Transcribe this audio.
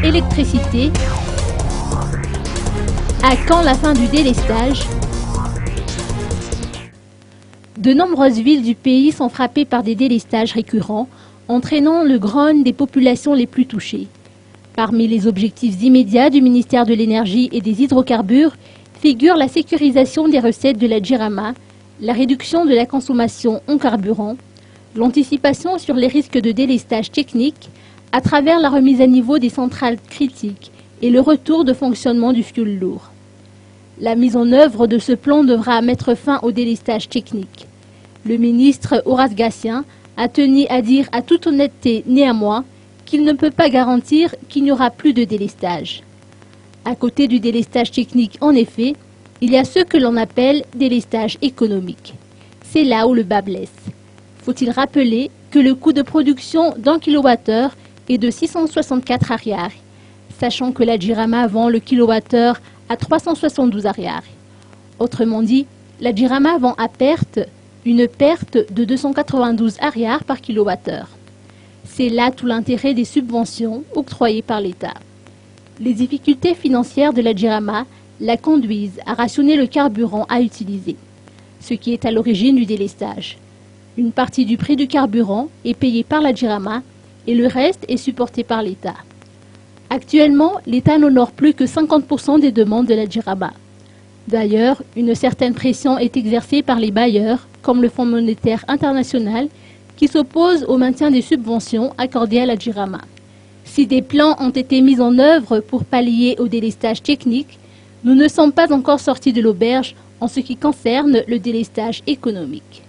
électricité? À quand la fin du délestage? De nombreuses villes du pays sont frappées par des délestages récurrents, entraînant le grogne des populations les plus touchées. Parmi les objectifs immédiats du ministère de l'Énergie et des Hydrocarbures figure la sécurisation des recettes de la JIRAMA, la réduction de la consommation en carburant, l'anticipation sur les risques de délestage technique à travers la remise à niveau des centrales critiques et le retour de fonctionnement du fioul lourd. La mise en œuvre de ce plan devra mettre fin au délestage technique. Le ministre Horace Gatien a tenu à dire à toute honnêteté néanmoins qu'il ne peut pas garantir qu'il n'y aura plus de délestage. À côté du délestage technique, en effet, il y a ce que l'on appelle délestage économique. C'est là où le bât blesse. Faut-il rappeler que le coût de production d'un kilowattheure est de 664 ariary, sachant que la JIRAMA vend le kilowattheure à 372 ariary. Autrement dit, la JIRAMA vend à perte une perte de 292 ariary par kilowattheure. C'est là tout l'intérêt des subventions octroyées par l'État. Les difficultés financières de la JIRAMA la conduisent à rationner le carburant à utiliser, ce qui est à l'origine du délestage. Une partie du prix du carburant est payée par la JIRAMA et le reste est supporté par l'État. Actuellement, l'État n'honore plus que 50% des demandes de la JIRAMA. D'ailleurs, une certaine pression est exercée par les bailleurs, comme le Fonds monétaire international, qui s'oppose au maintien des subventions accordées à la JIRAMA. Si des plans ont été mis en œuvre pour pallier au délestage technique, nous ne sommes pas encore sortis de l'auberge en ce qui concerne le délestage économique.